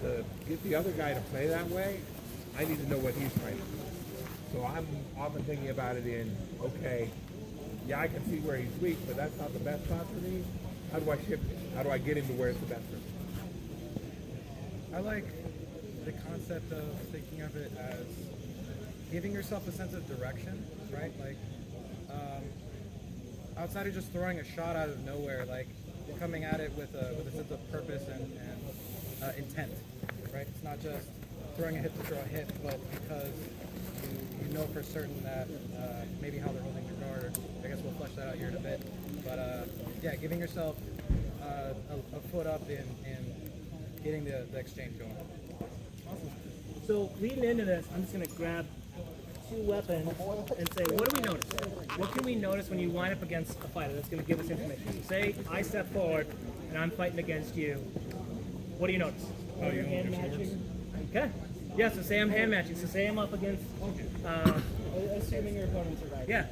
to get the other guy to play that way, I need to know what he's trying to do. So I'm often thinking about it in, okay, yeah, I can see where he's weak, but that's not the best spot for me. How do I shift it? How do I get him to where it's the best for me? I like the concept of thinking of it as giving yourself a sense of direction, right? Like, outside of just throwing a shot out of nowhere, like coming at it with a sense of purpose and intent, right? It's not just throwing a hit to throw a hit, but because you know for certain that maybe how they're holding your guard. I guess we'll flesh that out here in a bit. But yeah, giving yourself a foot up in getting the exchange going. Awesome. So leading into this, I'm just going to grab 2 weapons and say, what do we notice? What can we notice when you line up against a fighter that's going to give us information? So say I step forward and I'm fighting against you. What do you notice? Oh, you're hand matching? Okay. Yeah, so say I'm hand matching. So say I'm up against... Assuming your opponent's are right. Yeah.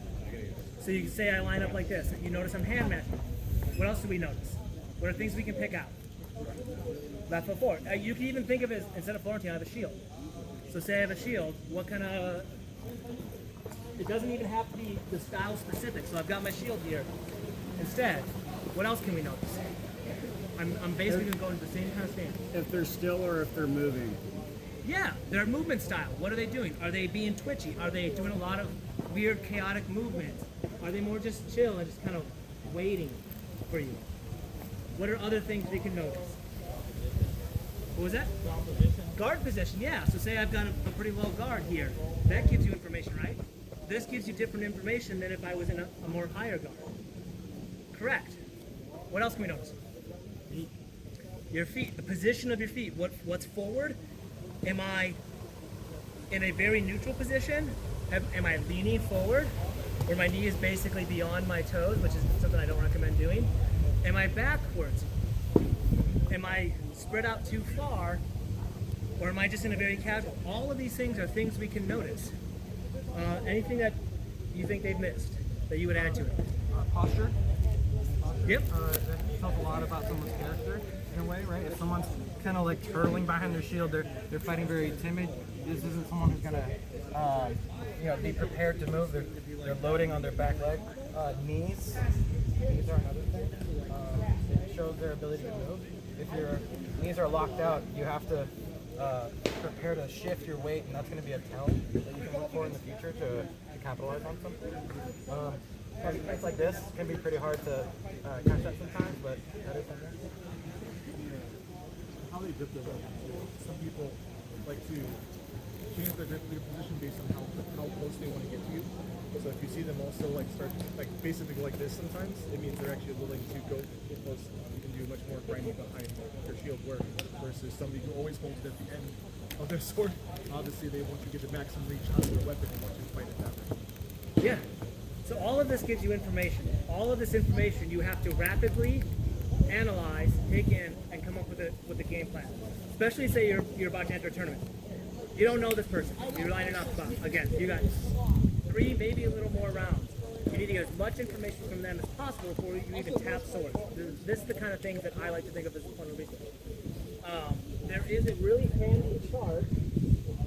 So you can say I line up like this. You notice I'm hand matching. What else do we notice? What are things we can pick out? Left foot forward. You can even think of it as, instead of Florentine, I have a shield. So say I have a shield, what kind of... It doesn't even have to be the style specific, so I've got my shield here. Instead, what else can we notice? I'm basically going to the same kind of stance. If they're still or if they're moving. Yeah, their movement style. What are they doing? Are they being twitchy? Are they doing a lot of weird, chaotic movement? Are they more just chill and just kind of waiting for you? What are other things they can notice? What was that? Guard position, yeah. So say I've got a pretty low guard here. That gives you information, right? This gives you different information than if I was in a more higher guard. Correct. What else can we notice? Your feet, the position of your feet. What's forward? Am I in a very neutral position? Am I leaning forward? Where my knee is basically beyond my toes, which is something I don't recommend doing? Am I backwards? Am I spread out too far? Or am I just in a very casual? All of these things are things we can notice. Anything that you think they've missed that you would add to it? Posture. Yep. That tells a lot about someone's character in a way, right? If someone's kind of like turtling behind their shield, they're fighting very timid. This isn't someone who's gonna, be prepared to move. They're loading on their back leg. Knees are another thing. It shows their ability to move. If your knees are locked out, you have to prepare to shift your weight, and that's going to be a talent that you can look for in the future to capitalize on something. Things like this can be pretty hard to catch that sometimes, but that is something. How they grip their weapons. Some people like to change their grip their position based on how close they want to get to you. So if you see them also like start like basically like this sometimes, it means they're actually willing to go close. You can do much more grinding behind their shield work versus somebody who always holds it at the end of their sword. Obviously they want to get the maximum reach out of their weapon and want to fight it that way. Yeah. So all of this gives you information. All of this information you have to rapidly analyze, take in, and come up with a game plan. Especially say you're about to enter a tournament. You don't know this person. You're lining up again. You got 3, maybe a little more rounds. You need to get as much information from them as possible before you even tap swords. This is the kind of things that I like to think of as fun research. There is a really handy chart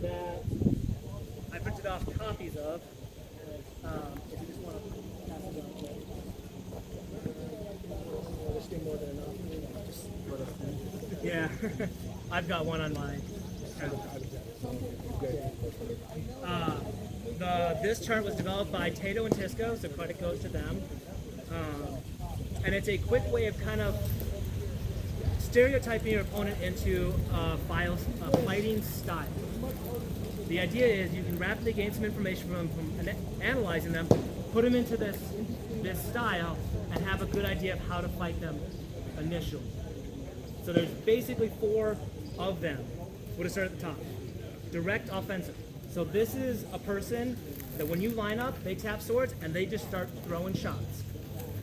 that I printed off copies of. If you just want to pass it on quick. There's still more than enough. Just let us know. Yeah, I've got one on mine. This chart was developed by Tato and Tisco, so credit goes to them. And it's a quick way of kind of stereotyping your opponent into a fighting style. The idea is you can rapidly gain some information from analyzing them, put them into this style, and have a good idea of how to fight them initially. So there's basically 4 of them. We'll just start at the top. Direct offensive. So this is a person that when you line up, they tap swords and they just start throwing shots.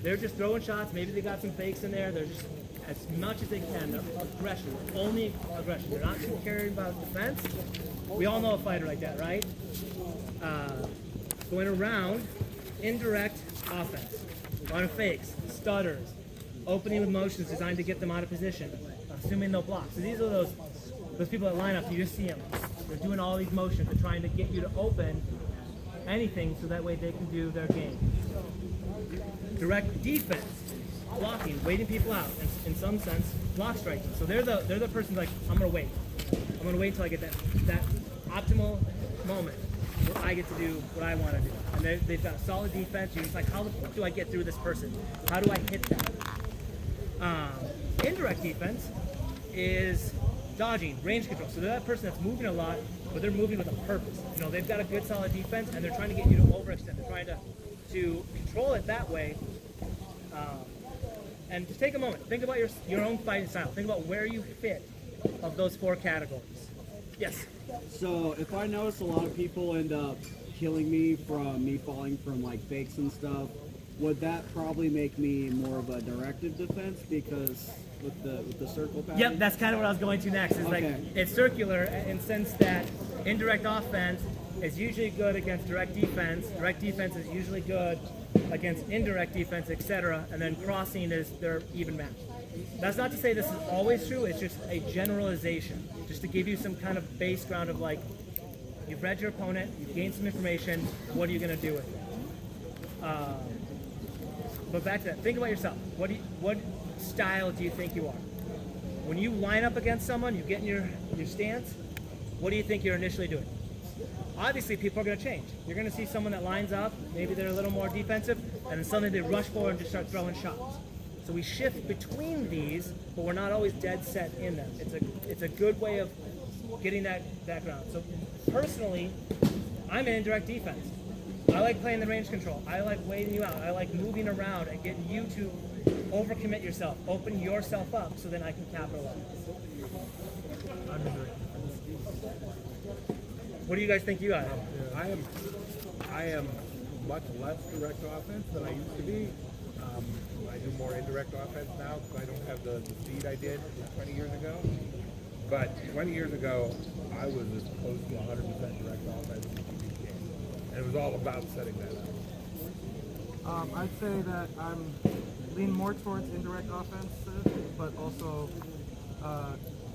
They're just throwing shots. Maybe they got some fakes in there. They're just as much as they can. They're aggression, only aggression. They're not too caring about defense. We all know a fighter like that, right? Going around, indirect offense. A lot of fakes, stutters, opening with motions designed to get them out of position, assuming they'll block. So these are those those people that line up, you just see them. They're doing all these motions. They're trying to get you to open anything so that way they can do their game. Direct defense, blocking, waiting people out, and in some sense, block striking. So they're the person like, I'm gonna wait. I'm gonna wait until I get that optimal moment where I get to do what I want to do. And they've got a solid defense. You're just like, how the fuck do I get through this person? How do I hit that? Indirect defense is dodging, range control. So they're that person that's moving a lot, but they're moving with a purpose. You know, they've got a good solid defense, and they're trying to get you to overextend. They're trying to control it that way. And just take a moment. Think about your own fighting style. Think about where you fit of those 4 categories. Yes? So if I notice a lot of people end up killing me from me falling from like fakes and stuff, would that probably make me more of a directive defense because with the circle pattern? Yep, that's kind of what I was going to next. Is like it's circular in the sense that indirect offense is usually good against direct defense. Direct defense is usually good against indirect defense, etc. And then crossing is their even match. That's not to say this is always true. It's just a generalization, just to give you some kind of base ground of like, you've read your opponent, you've gained some information. What are you going to do with it? But back to that. Think about yourself. What style do you think you are? When you line up against someone, you get in your stance. What do you think you're initially doing? Obviously, people are going to change. You're going to see someone that lines up. Maybe they're a little more defensive, and then suddenly they rush forward and just start throwing shots. So we shift between these, but we're not always dead set in them. It's a good way of getting that ground. So personally, I'm in indirect defense. I like playing the range control. I like waiting you out. I like moving around and getting you to overcommit yourself, open yourself up, so then I can capitalize. I'm in direct. What do you guys think you are? I am much less direct offense than I used to be. I do more indirect offense now because I don't have the speed I did 20 years ago. But 20 years ago, I was as close to 100% direct offense as you could get. And it was all about setting that up. I'd say that I'm lean more towards indirect offensive, but also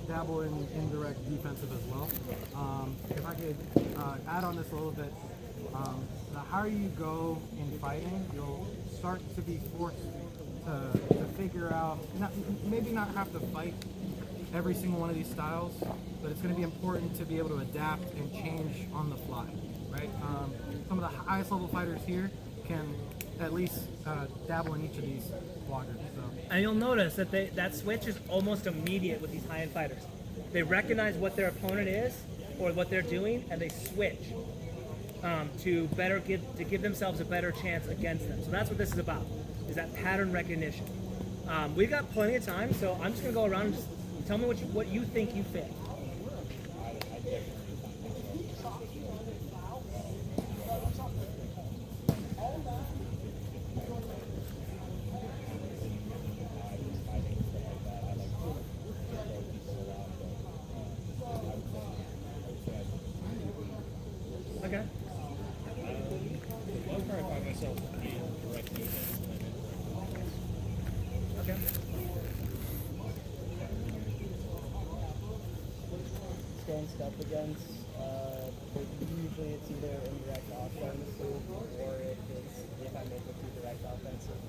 dabble in indirect defensive as well. If I could add on this a little bit, the higher you go in fighting, you'll start to be forced to figure out, maybe not have to fight every single one of these styles, but it's going to be important to be able to adapt and change on the fly, right? Some of the highest level fighters here can at least dabble in each of these quadrants. So. And you'll notice that that switch is almost immediate with these high-end fighters. They recognize what their opponent is or what they're doing, and they switch to give themselves a better chance against them. So that's what this is about, is that pattern recognition. We've got plenty of time, so I'm just going to go around and just tell me what you think you fit. Okay. I'll probably find myself being direct defense. Okay. Stands up against, usually it's either indirect offensive or if I make it through direct offensive.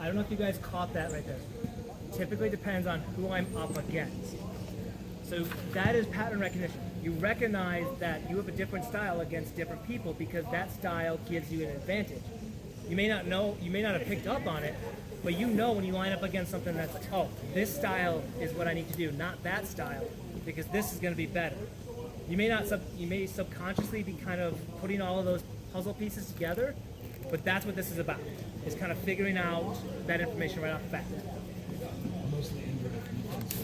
I don't know if you guys caught that right there. Typically depends on who I'm up against. So that is pattern recognition. You recognize that you have a different style against different people because that style gives you an advantage. You may not know, you may not have picked up on it, but you know when you line up against something that's like, oh, this style is what I need to do, not that style, because this is going to be better. You may subconsciously be kind of putting all of those puzzle pieces together, but that's what this is about, is kind of figuring out that information right off the bat. Mostly indirect defense.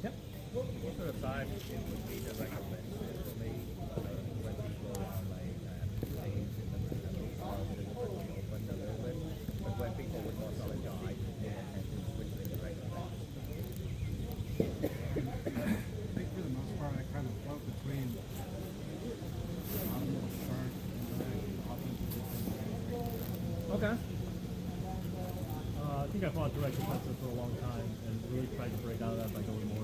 Yep. Most of the time, it would be direct offense for me. When people are like lanes in the open a little bit. But when people with more solid guy and switch to direct offense. I think for the most part, I kind of float between automatic start, indirect, offensive, defensive. Okay. I think I fought direct defensive for a long time and really tried to break out of that by going more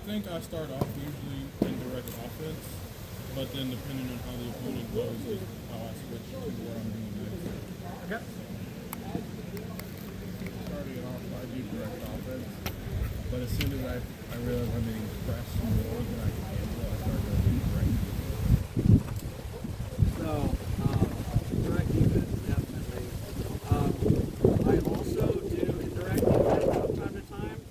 think I start off usually in direct offense, but then depending on how the opponent goes is how I switch to where I'm doing next. Okay. Starting off, I do direct offense, but as soon as I realize I'm being pressed more than I can handle, I start going direct. So, direct defense, definitely. I also do indirect defense from time to time,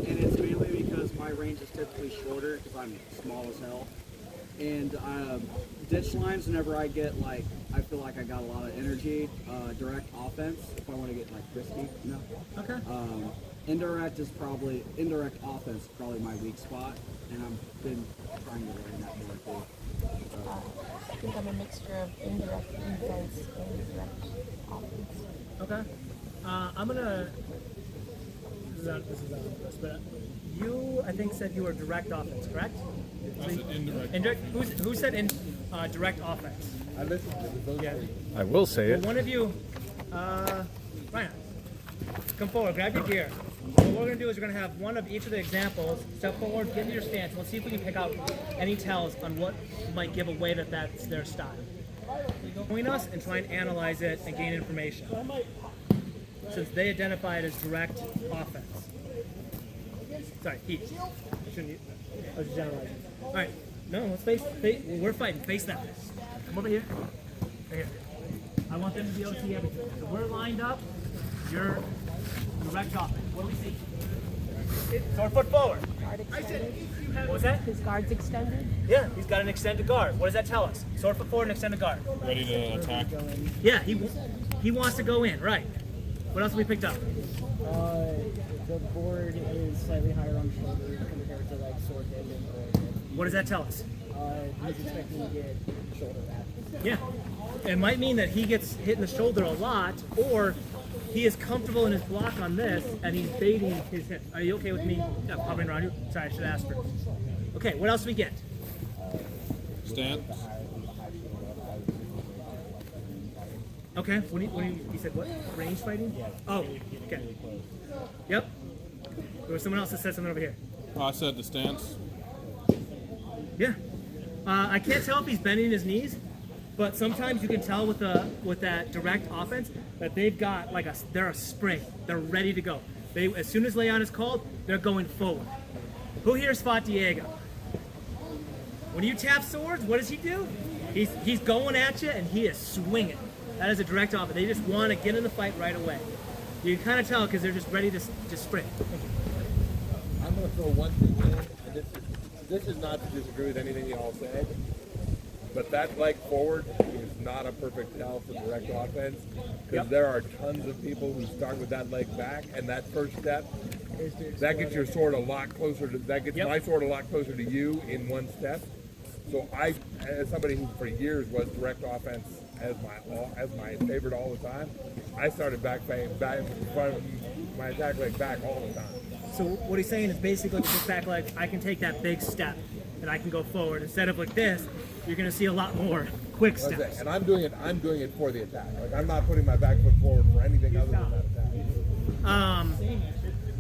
and it's mainly because my range is typically shorter because I'm small as hell. And ditch lines, whenever I get like, I feel like I got a lot of energy, direct offense, if I want to get like risky, you know? Okay. Indirect offense is probably my weak spot, and I've been trying to learn that more too. I think I'm a mixture of indirect defense and direct offense. Okay. I'm gonna. This is on this, but you, I think, said you were direct offense, correct? I said indirect. Indirect. Who said direct offense? I listened to the vote. Yeah. I will say Well, it. one of you, Ryan, come forward, grab your gear. What we're going to do is we're going to have one of each of the examples step forward, get into your stance. Let's see if we can pick out any tells on what might give away that that's their style. Join us and try and analyze it and gain information. Since they identify it as direct offense. Sorry, heat. I was generalizing. All right, no, let's face. We're fighting. Face that. Come over here. Right here. I want them to be able to see everything. So we're lined up. You're direct offense. What do we see? Sword foot forward. Guard extended. What was that? His guard's extended. Yeah, he's got an extended guard. What does that tell us? Sword foot forward and extended guard. Ready to attack. Yeah, he wants to go in. Right. What else have we picked up? The board is slightly higher on shoulder compared to like sword hip and board hip. What does that tell us? He's expecting to get shoulder back. Yeah. It might mean that he gets hit in the shoulder a lot, or he is comfortable in his block on this, and he's baiting his hip. Are you okay with me hovering around you? Sorry, I should ask first. Okay, what else do we get? Stance. Okay, what do you, he said what? Range fighting? Oh, okay. Yep. There was someone else that said something over here. I said the stance. Yeah. I can't tell if he's bending his knees, but sometimes you can tell with that direct offense that they've got like they're a spring. They're ready to go. As soon as Leon is called, they're going forward. Who here's fought Diego? When you tap swords, what does he do? He's going at you and he is swinging. That is a direct offense. They just want to get in the fight right away. You can kind of tell because they're just ready to sprint. Thank you. I'm going to throw one thing in, and this is not to disagree with anything you all said, but that leg forward is not a perfect tell for direct offense, because there are tons of people who start with that leg back, and that first step, that gets your sword a lot closer to, that gets my sword a lot closer to you in one step. So I, as somebody who for years was direct offense as my favorite all the time, I started back from my attack leg back all the time. So what he's saying is basically with this back leg, I can take that big step and I can go forward. Instead of like this, you're going to see a lot more quick steps. And I'm doing it for the attack. Like I'm not putting my back foot forward for anything other than that attack.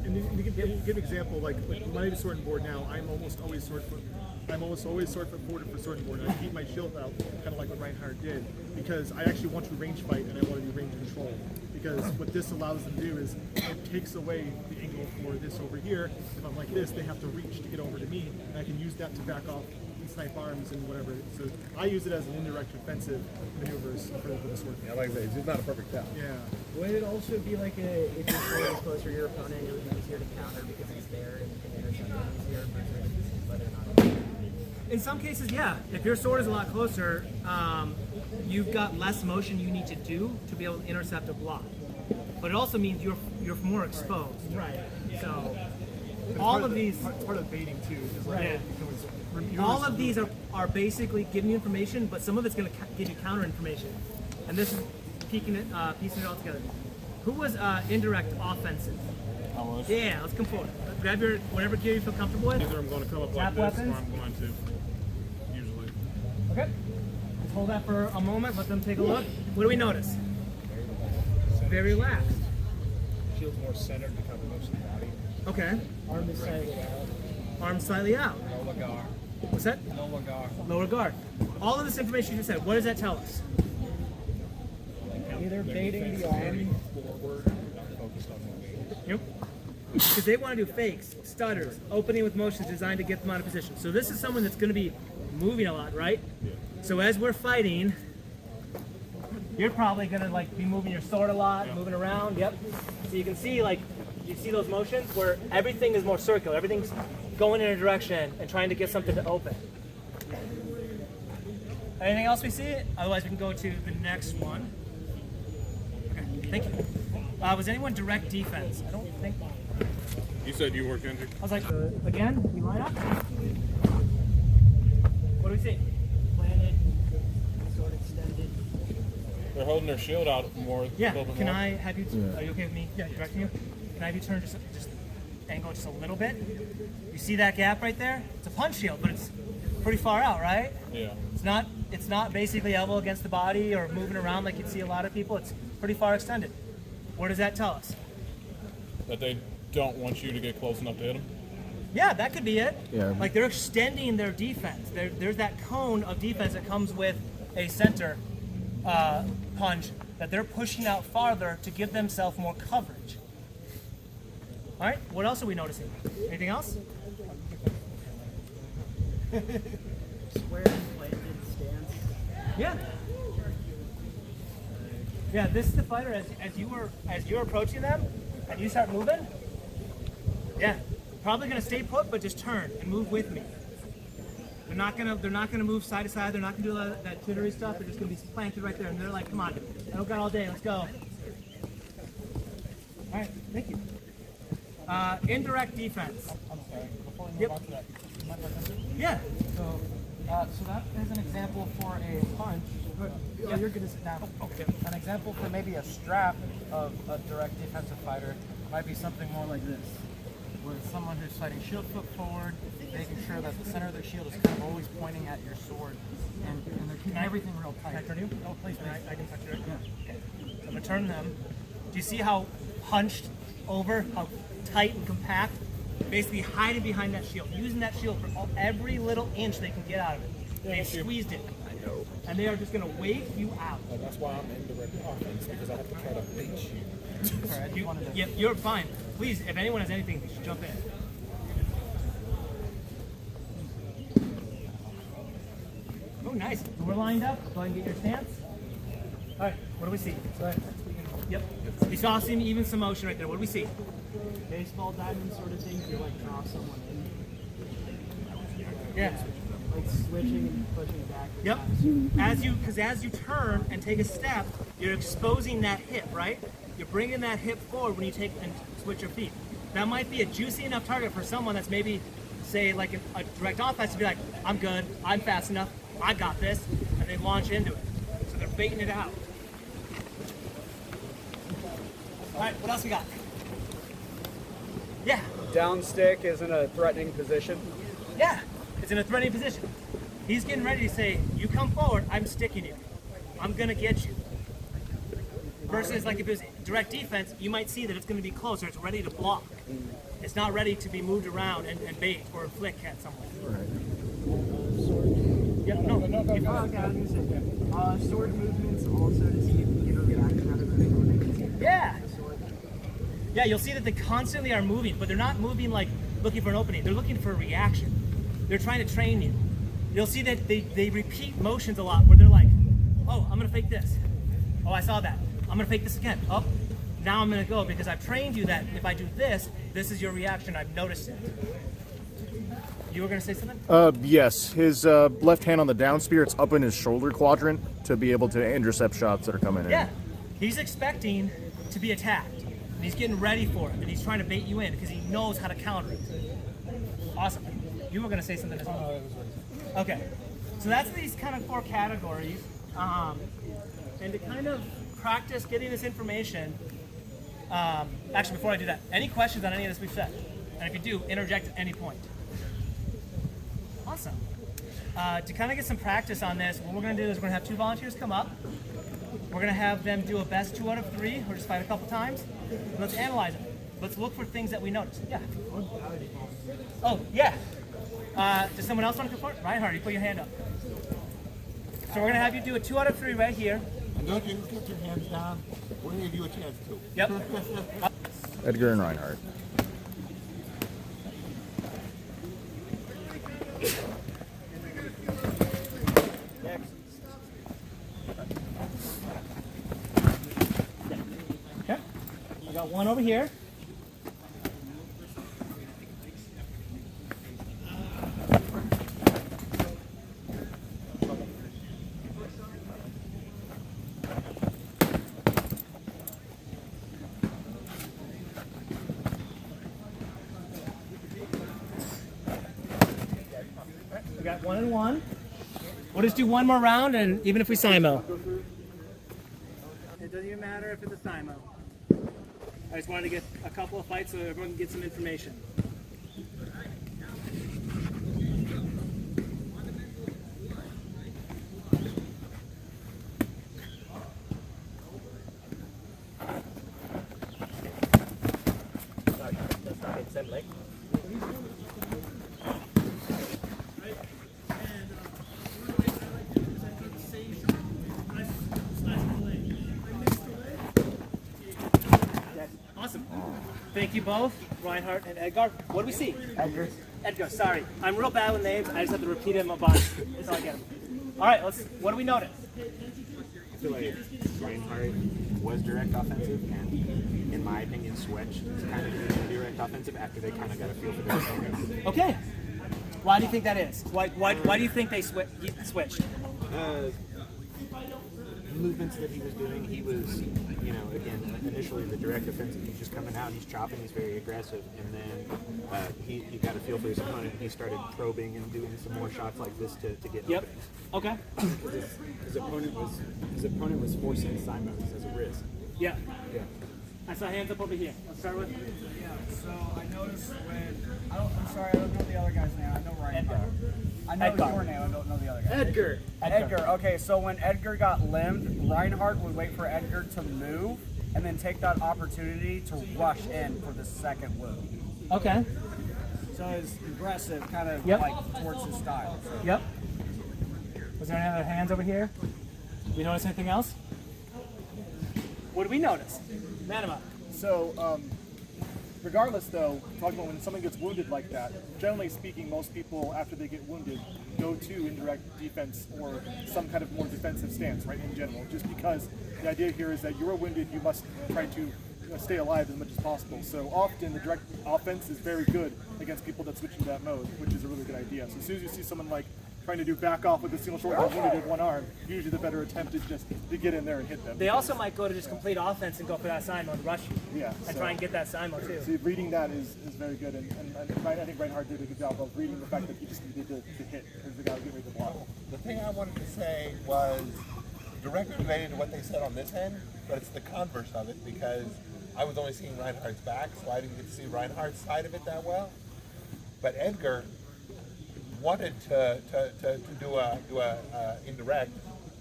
And to give an example, like my sword and board now, I'm almost always sword foot forward for sword and board. And I keep my shield out, kind of like what Reinhardt did, because I actually want to range fight and I want to do range control. Because what this allows them to do is it takes away the angle for this over here. If I'm like this, they have to reach to get over to me, and I can use that to back off and snipe arms and whatever. So I use it as an indirect offensive maneuvers for the sword. Yeah, like I say, it's just not a perfect tell. Yeah. Would it also be like if your sword is closer to your opponent, it would be easier to counter because he's there and you can intercept him easier versus whether or not? In some cases, yeah. If your sword is a lot closer, you've got less motion you need to do to be able to intercept a block. But it also means you're more exposed. Right. So all of these part of baiting too. Is like all of these are basically giving you information, but some of it's going to give you counter information. And this is piecing it all together. Who was indirect offensive? I was. Yeah, let's come forward. Grab your whatever gear you feel comfortable with. Either I'm going to come up like Tap this weapons? or I'm going to. Usually. Okay. Just hold that for a moment. Let them take a look. What do we notice? Very relaxed. Shield's more centered to cover most of the body. Okay. Arm is slightly out. arms slightly out. Lower guard. What's that? Lower guard. Lower guard. All of this information you just said, what does that tell us? Either baiting the arm. Yep. Because they want to do fakes, stutters, opening with motions designed to get them out of position. So this is someone that's going to be moving a lot, right? So as we're fighting, you're probably going to like be moving your sword a lot, moving around. Yep. So you can see like, you see those motions where everything is more circular. Everything's going in a direction and trying to get something to open. Anything else we see? Otherwise we can go to the next one. Okay, thank you. Was anyone direct defense? I don't think. You said you worked into. I was like, again, you line up. What do we see? Planted, sword extended. They're holding their shield out more. Yeah. A little bit Can more. I have you? Are you okay with me? Yeah. Directing you. Can I have you turn just angle just a little bit? You see that gap right there? It's a punch shield, but it's pretty far out, right? Yeah. It's not basically elbow against the body or moving around like you'd see a lot of people. It's pretty far extended. What does that tell us? That they don't want you to get close enough to hit them. Yeah, that could be it. Yeah. Like they're extending their defense. There's that cone of defense that comes with a center punch that they're pushing out farther to give themselves more coverage. All right, what else are we noticing? Anything else? Square planted stance. Yeah. Yeah, this is the fighter as you're approaching them and you start moving. Yeah. Probably gonna stay put, but just turn and move with me. They're not gonna move side to side, they're not gonna do a lot of that jittery stuff, they're just gonna be planted right there and they're like, come on, I don't got all day, let's go. Alright, thank you. Indirect defense. I'm sorry. Before we move Yep. on to that, you mind if I touch it? Yeah. So that is an example for a punch. Yeah, you're going to sit down. Okay. An example for maybe a strap of a direct defensive fighter might be something more like this, where someone who's fighting shield foot forward, making sure that the center of their shield is kind of always pointing at your sword, and they're keeping everything real tight. Can I turn you? Oh, please, I can touch you right? Yeah. Okay. So I'm gonna turn them. Do you see how hunched over, how tight and compact? Basically hiding behind that shield, using that shield for every little inch they can get out of it. They've squeezed it. I know. And they are just going to wait you out. And that's why I'm in direct offense, because I have to try to bait you. Sorry, I just wanted to... Yep, you're fine. Please, if anyone has anything, they should jump in. Oh, nice. We're lined up. Go ahead and get your stance. All right, what do we see? Yep. You saw even some motion right there. What do we see? Baseball diamond sort of thing to like draw someone in. Yeah. Like switching and pushing back. Yep. As you turn and take a step, you're exposing that hip, right? You're bringing that hip forward when you take and switch your feet. That might be a juicy enough target for someone that's maybe, say, like a direct offense to be like, I'm good, I'm fast enough, I got this, and they launch into it. So they're baiting it out. All right, what else we got? Yeah. Down stick is in a threatening position. Yeah, it's in a threatening position. He's getting ready to say, you come forward, I'm sticking you. I'm gonna get you. Versus like if it was direct defense, you might see that it's gonna be closer, it's ready to block. It's not ready to be moved around and bait or flick at someone. Yeah, no. Sword movements also to see if you get a reaction out of the opponent. Yeah. Yeah, you'll see that they constantly are moving, but they're not moving like looking for an opening. They're looking for a reaction. They're trying to train you. You'll see that they repeat motions a lot where they're like, oh, I'm gonna fake this. Oh, I saw that. I'm gonna fake this again. Oh, now I'm gonna go because I've trained you that if I do this, this is your reaction. I've noticed it. You were gonna say something? Yes. His left hand on the down spear, it's up in his shoulder quadrant to be able to intercept shots that are coming in. Yeah. He's expecting to be attacked. And he's getting ready for it. And he's trying to bait you in because he knows how to counter it. Awesome. You were going to say something as well. Okay. So that's these kind of 4 categories. And to kind of practice getting this information, actually before I do that, any questions on any of this we've said? And if you do, interject at any point. Awesome. To kind of get some practice on this, what we're going to do is we're going to have 2 volunteers come up. We're going to have them do a best 2 out of 3, or just fight a couple times. And let's analyze it. let's look for things that we notice. Yeah. Oh, yeah. Does someone else want to come forward? Reinhardt, you put your hand up. So we're going to have you do a 2 out of 3 right here. And don't you put your hands down. We're going to give you a chance to. Yep. Edgar and Reinhardt. Okay. I got one over here. We got 1 and 1. We'll just do one more round, and even if we Simo. It doesn't even matter if it's a Simo. I just wanted to get a couple of fights so everyone can get some information. Sorry, that's not the same leg. Awesome. Thank you both, Reinhardt and Edgar. What do we see? Edgar. Edgar, sorry. I'm real bad with names. I just have to repeat them a bunch until I get them. All right, what do we notice? I feel like Reinhardt was direct offensive, and in my opinion, Switch is kind of direct offensive after they kind of got a feel for their opponents. Okay. Why do you think that is? Why do you think they switched? Movements that he was doing, he was, you know, again, initially the direct offensive, he's just coming out, he's chopping, he's very aggressive, and then he got a feel for his opponent, and he started probing and doing some more shots like this to get Yep. openings. Okay. His opponent was forcing Simons as a risk. Yeah. Yeah. I saw hands up over here. Let's start with Yeah, so I noticed I'm sorry, I don't know the other guy's name. I know Reinhardt. I know Edgar. your name, I don't know the other guy. Edgar. Edgar. Okay, so when Edgar got limbed, Reinhardt would wait for Edgar to move and then take that opportunity to rush in for the second wound. Okay. So it's aggressive, kind of Yep. like towards his style. So. Yep. Was there any other hands over here? Did we notice anything else? What did we notice? Manama. So, regardless though, talking about when someone gets wounded like that, generally speaking, most people after they get wounded go to indirect defense or some kind of more defensive stance, right, in general, just because the idea here is that you're wounded, you must try to stay alive as much as possible. So often the direct offense is very good against people that switch into that mode, which is a really good idea. So as soon as you see someone like trying to do back off with a single shoulder wounded in one arm, usually the better attempt is just to get in there and hit them. They also might go to just complete offense and go for that Simo and rush you. Yeah, And so- try and get that Simo too. See, reading that is very good, and I think Reinhardt did a good job of reading the fact that he just needed to hit because the guy was getting ready to block. The thing I wanted to say was directly related to what they said on this end, but it's the converse of it because I was only seeing Reinhardt's back, so I didn't get to see Reinhardt's side of it that well. But Edgar wanted to do a indirect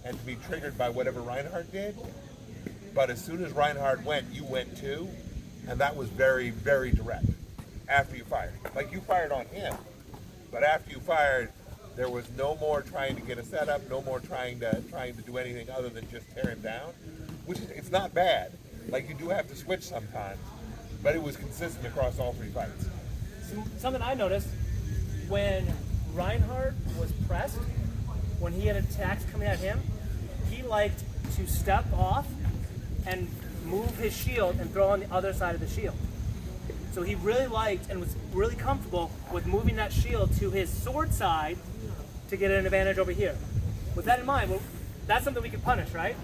and to be triggered by whatever Reinhardt did. But as soon as Reinhardt went, you went too, and that was very, very direct. After you fired, like you fired on him, but after you fired, there was no more trying to get a setup, no more trying to do anything other than just tear him down. Which is, it's not bad. Like you do have to switch sometimes, but it was consistent across all three fights. Something I noticed when Reinhardt was pressed, when he had attacks coming at him, he liked to step off and move his shield and throw on the other side of the shield. So he really liked and was really comfortable with moving that shield to his sword side to get an advantage over here. With that in mind, well, that's something we can punish, right?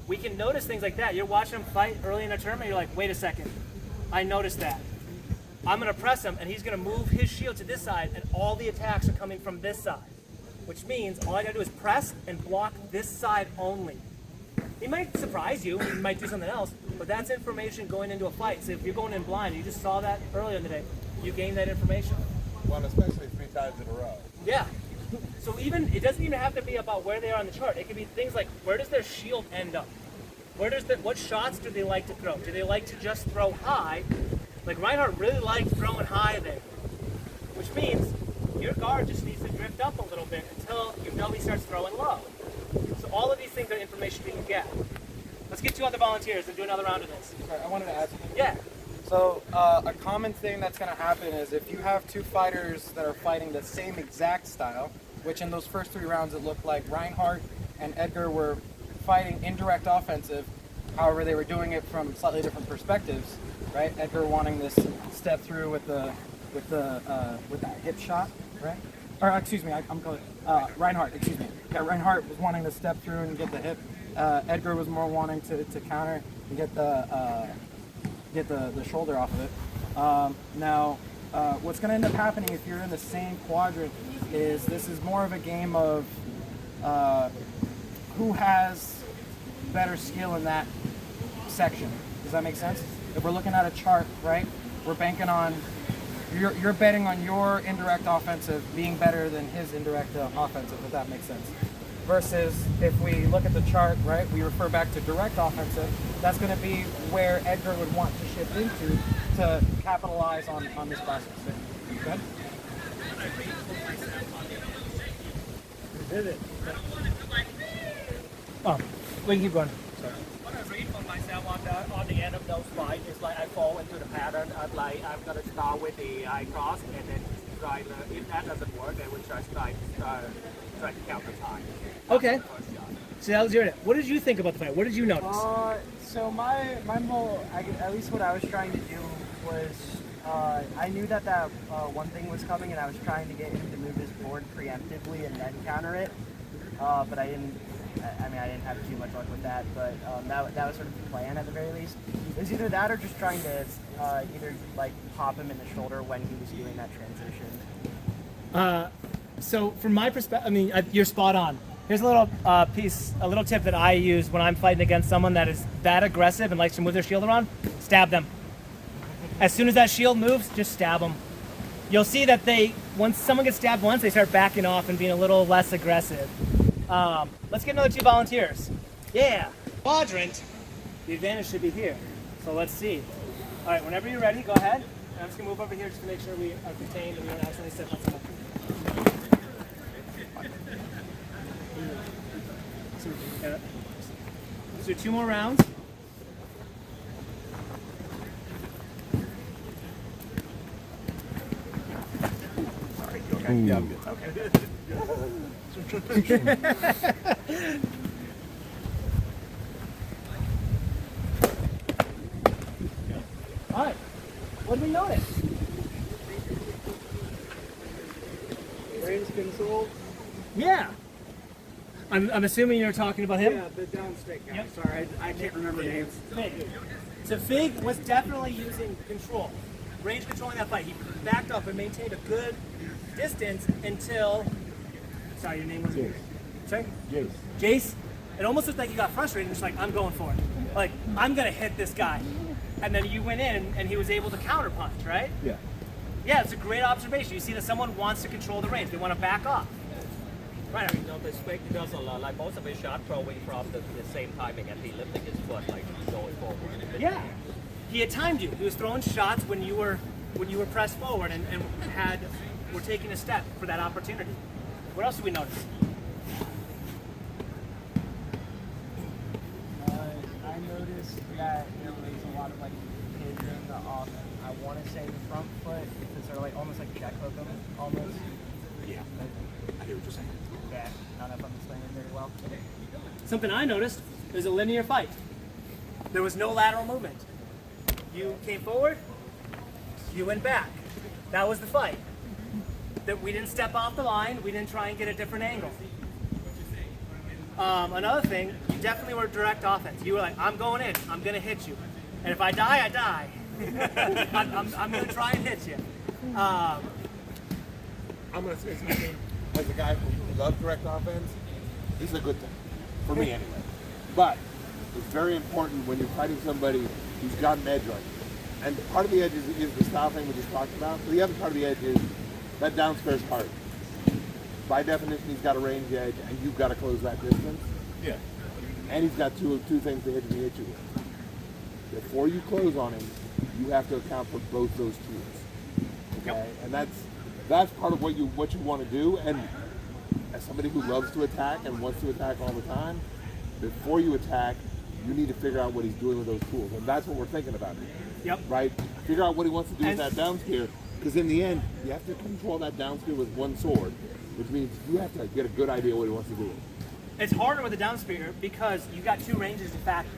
We can notice things like that. You're watching him fight early in a tournament, you're like, wait a second, I noticed that. I'm gonna press him and he's gonna move his shield to this side and all the attacks are coming from this side. Which means all I gotta do is press and block this side only. He might surprise you, he might do something else, but that's information going into a fight. So if you're going in blind, you just saw that earlier in the day, you gained that information. Well, especially 3 times in a row. Yeah. So even, it doesn't even have to be about where they are on the chart. It could be things like, where does their shield end up? What shots do they like to throw? Do they like to just throw high Like Reinhardt really likes throwing high there, which means your guard just needs to drift up a little bit until you know he starts throwing low. So all of these things are information we can get. Let's get 2 other volunteers and do another round of this. Sorry, I wanted to add something. Yeah. So a common thing that's going to happen is if you have 2 fighters that are fighting the same exact style, which in those first 3 rounds it looked like Reinhardt and Edgar were fighting indirect offensive, however they were doing it from slightly different perspectives, right? Edgar wanting this step through with that hip shot, right? Or excuse me, I'm calling Reinhardt. Excuse me. Yeah, Reinhardt was wanting to step through and get the hip. Edgar was more wanting to counter and get the shoulder off of it. Now, what's going to end up happening if you're in the same quadrant is this is more of a game of who has better skill in that section. Does that make sense? If we're looking at a chart, right, we're banking on, you're betting on your indirect offensive being better than his indirect offensive, if that makes sense. Versus if we look at the chart, right, we refer back to direct offensive, that's going to be where Edgar would want to shift into to capitalize on this process. Good? Oh, we can keep going. What I read for myself on the end of those fights is like I fall into the pattern of like I'm gonna start with the eye cross and then try to, if that doesn't work, then we try to counter time. Okay. So that was your. What did you think about the fight? What did you notice? So my goal, at least what I was trying to do was, I knew that one thing was coming, and I was trying to get him to move his board preemptively and then counter it. But I didn't. I mean, I didn't have too much luck with that. But that was sort of the plan at the very least. It was either that or just trying to either like pop him in the shoulder when he was doing that transition. So from my perspective, I mean, you're spot on. Here's a little a little tip that I use when I'm fighting against someone that is that aggressive and likes to move their shield around. Stab them. As soon as that shield moves, just stab them. You'll see that once someone gets stabbed once, they start backing off and being a little less aggressive. Let's get another 2 volunteers. Yeah. Quadrant, the advantage should be here. So let's see. All right, whenever you're ready, go ahead. And I'm just gonna move over here just to make sure we are contained and we don't accidentally step on someone. Let's do 2 more rounds. Sorry, you okay? Yeah, I'm good. Okay. All right. What do we notice? Range control. Yeah. I'm assuming you're talking about him? Yeah, the downstick guy. Yep. Sorry, I can't remember names. Fig. So Fig was definitely using control. Range controlling that fight. He backed up and maintained a good distance until... Sorry, your name was... Jace. Sorry? Jace. Jace? It almost looked like you got frustrated and just like, I'm going for it. Like, I'm going to hit this guy. And then you went in and he was able to counterpunch, right? Yeah. Yeah, it's a great observation. You see that someone wants to control the range. They want to back off. Right. You know, the Spike does a lot, like most of his shot throwing from the same timing and he lifting his foot, like going forward. Yeah. He had timed you. He was throwing shots when you were pressed forward and were taking a step for that opportunity. What else did we notice? I noticed that there was a lot of like hidden off. I want to say the front foot because they're like almost like check hook them almost. Yeah. I hear what you're saying. Yeah. I don't know if I'm explaining it very well. Something I noticed, it was a linear fight. There was no lateral movement. You came forward, you went back. That was the fight. That we didn't step off the line, we didn't try and get a different angle. Another thing, you definitely were direct offense. You were like, I'm going in, I'm gonna hit you. And if I die, I die. I'm gonna try and hit you. I'm gonna say something as a guy who loves direct offense. This is a good thing for me anyway. But it's very important when you're fighting somebody who's got an edge on you. And part of the edge is the style thing we just talked about. But the other part of the edge is that down square's hard. By definition, he's got a range edge, and you've got to close that distance. Yeah. And he's got two things to hit you with. Before you close on him, you have to account for both those tools. Okay, and that's part of what you want to do. And as somebody who loves to attack and wants to attack all the time, before you attack, you need to figure out what he's doing with those tools, and that's what we're thinking about here. Yep. Right? Figure out what he wants to do with that down spear, because in the end, you have to control that down spear with one sword, which means you have to get a good idea what he wants to do. It's harder with a down spear because you got two ranges to factor.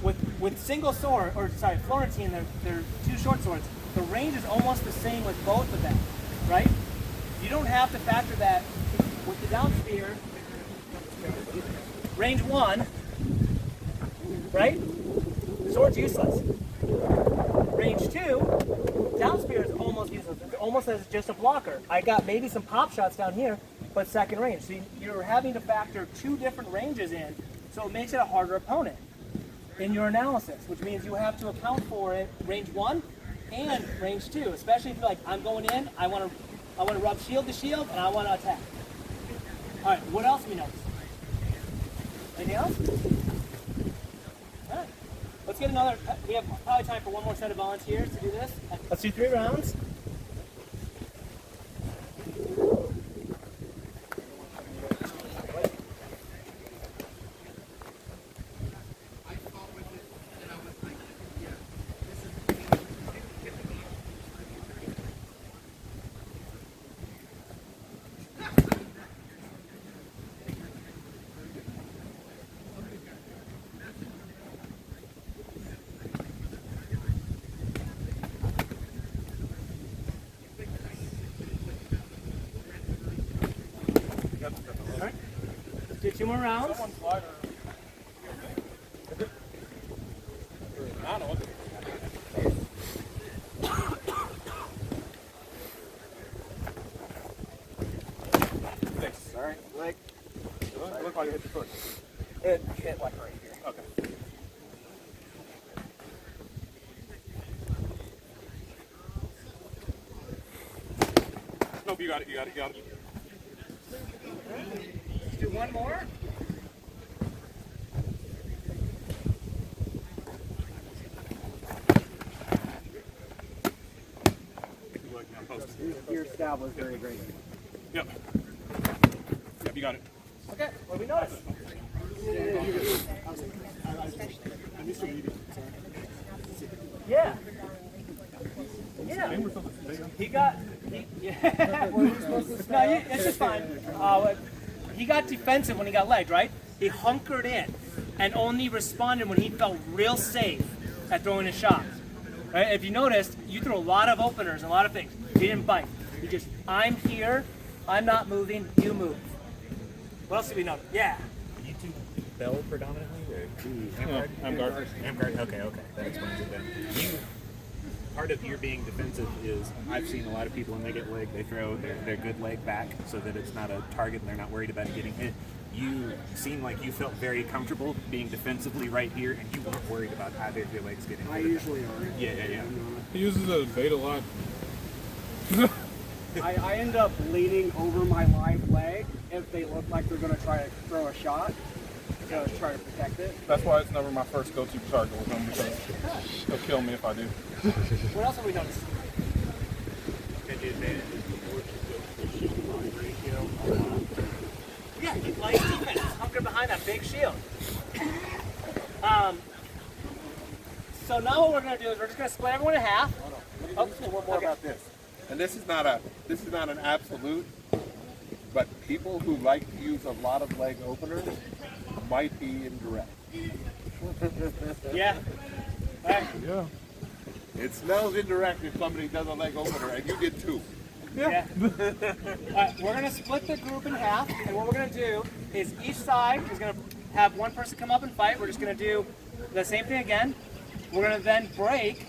With single sword, or sorry, Florentine, they're two short swords. The range is almost the same with both of them, right? You don't have to factor that with the down spear. Range 1, right? Sword's useless. Range 2, down spear is almost useless. It's almost as just a blocker. I got maybe some pop shots down here, but second range. So you're having to factor two different ranges in, so it makes it a harder opponent in your analysis, which means you have to account for it range 1 and range 2, especially if you're like, I'm going in, I want to rub shield to shield, and I want to attack. All right, what else do we notice? Anything else? All right, let's get another. We have probably time for one more set of volunteers to do this. Let's do 3 rounds. Do 2 more rounds. Sorry, leg. It looked like it hit your foot. It hit like right here. Okay. Nope, you got it. Let's do one more. Your stab was very great. Yep, you got it. Okay, what do we notice? Yeah. Yeah. No, it's just fine. He got defensive when he got legged, right? He hunkered in and only responded when he felt real safe at throwing his shots. Right? If you noticed, you threw a lot of openers and a lot of things. He didn't bite. He just, I'm here, I'm not moving, you move. What else did we notice? Yeah. You two bell predominantly, or I'm guard. I'm guard. Okay, that explains it then. Part of your being defensive is I've seen a lot of people when they get leg, they throw their good leg back so that it's not a target and they're not worried about getting hit. You seem like you felt very comfortable being defensively right here, and you weren't worried about either of your legs getting hit. I usually are. Yeah. He uses a bait a lot. I end up leaning over my live leg if they look like they're going to try to throw a shot, to try to protect it. That's why it's never my first go-to target with him, because he'll kill me if I do. What else have we noticed? Yeah, he likes defense. He's hunkered behind that big shield. So now what we're going to do is we're just going to split everyone in half. Let me say one more about this. And this is not an absolute, but people who like to use a lot of leg openers might be indirect. Yeah. All right. Yeah. It smells indirect if somebody does a leg opener, and you did too. Yeah. All right, we're going to split the group in half, and what we're going to do is each side is going to have one person come up and fight. We're just going to do the same thing again. We're going to then break.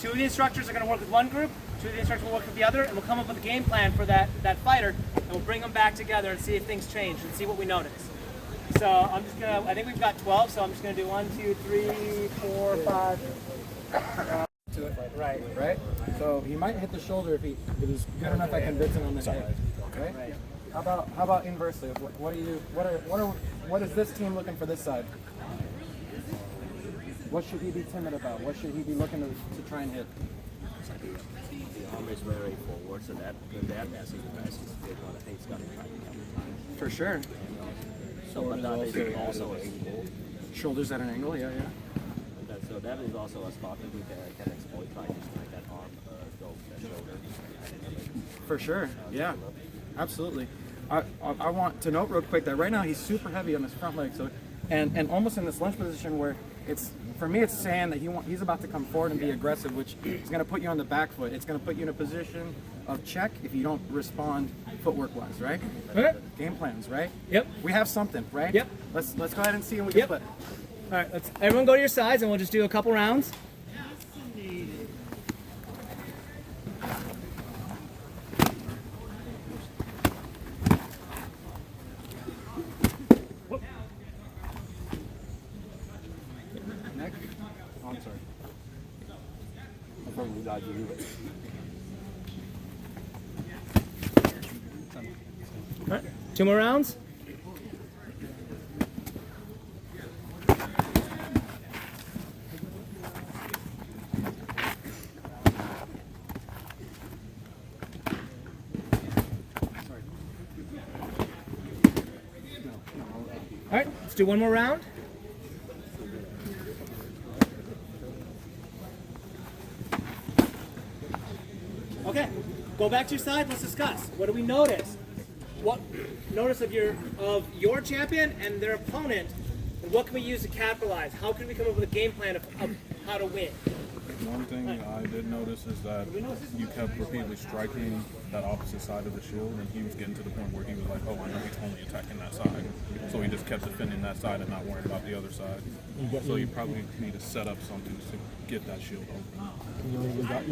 2 of the instructors are going to work with one group, 2 of the instructors will work with the other, and we'll come up with a game plan for that fighter, and we'll bring them back together and see if things change and see what we notice. So I'm just going to, I think we've got 12, so I'm just going to do 1, 2, 3, 4, 5. To it, right? So he might hit the shoulder if he's good enough at convincing on the head. Right? How about inversely? What do you do? What is this team looking for this side? What should he be timid about? What should he be looking to try and hit? The arm is very forward, so that as he progresses, they're going to he's going to try to come. For sure. So but that is also a angle. Shoulders at an angle, yeah. So that is also a spot that we can exploit by just like that arm go that shoulder. For sure, yeah, absolutely. I want to note real quick that right now he's super heavy on his front leg, so and almost in this lunge position where it's, for me, it's saying that he's about to come forward and be aggressive, which is going to put you on the back foot. It's going to put you in a position of check if you don't respond footwork-wise, right? Okay. Game plans, right? Yep. We have something, right? Yep. Let's go ahead and see and we can flip. All right, let's everyone go to your sides and we'll just do a couple rounds. Next. Oh, I'm sorry. I probably dodged you. All right, 2 more rounds. All right, let's do 1 more round. Okay, go back to your side. Let's discuss. What do we notice? What notice of your champion and their opponent, and what can we use to capitalize? How can we come up with a game plan of how to win? One thing I did notice is that you kept repeatedly striking that opposite side of the shield, and he was getting to the point where he was like, oh, I know he's only attacking that side. So he just kept defending that side and not worrying about the other side. So you probably need to set up something to get that shield open. You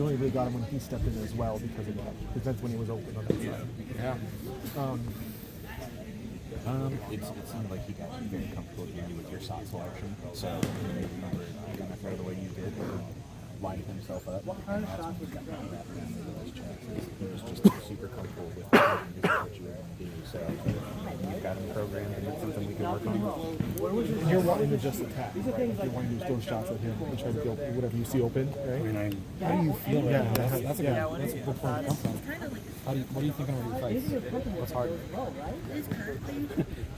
only really got him when he stepped in as well because of that. Because that's when he was open on that side. Yeah. It seemed like he got very comfortable with your shot selection. So maybe you were going to throw the way you did, or lining himself up. What kind of shot was that? He was just super comfortable with what you were going to do. So you've got him programmed, and it's something we can work on. And you're wanting to just attack, right? Like you're wanting to throw shots at him and try to get whatever you see open, right? How do you feel? Yeah, that's a good point to come from. What are you thinking when you fight? What's hard?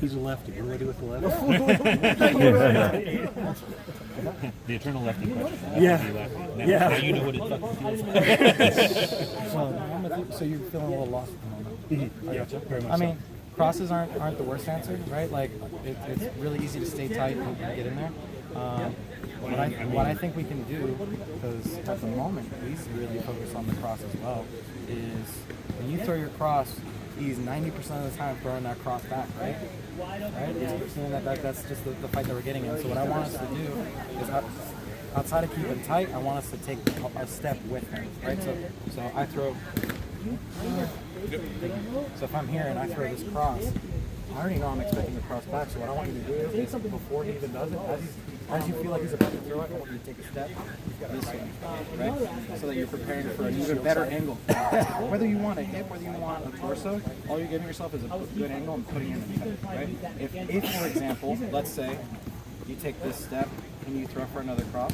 He's a lefty. What do I do with the left? The eternal lefty question. Yeah. Now you know what it fucking feels. So you're feeling a little lost at the moment. Yeah, very much. I mean, crosses aren't the worst answer, right? Like it's really easy to stay tight and get in there. What I think we can do, because at the moment we really focus on the cross as well, is when you throw your cross, he's 90% of the time throwing that cross back, right? That's just the fight that we're getting in. So what I want us to do is, outside of keeping tight, I want us to take a step with him, right? So I throw. So if I'm here and I throw this cross, I already know I'm expecting the cross back. So what I want you to do is before he even does it, as you feel like he's about to throw it, I want you to take a step this way, right? So that you're preparing for an even better angle. Whether you want a hip, whether you want a torso, all you're giving yourself is a good angle and putting in the head, right? If for example, let's say you take this step and you throw for another cross,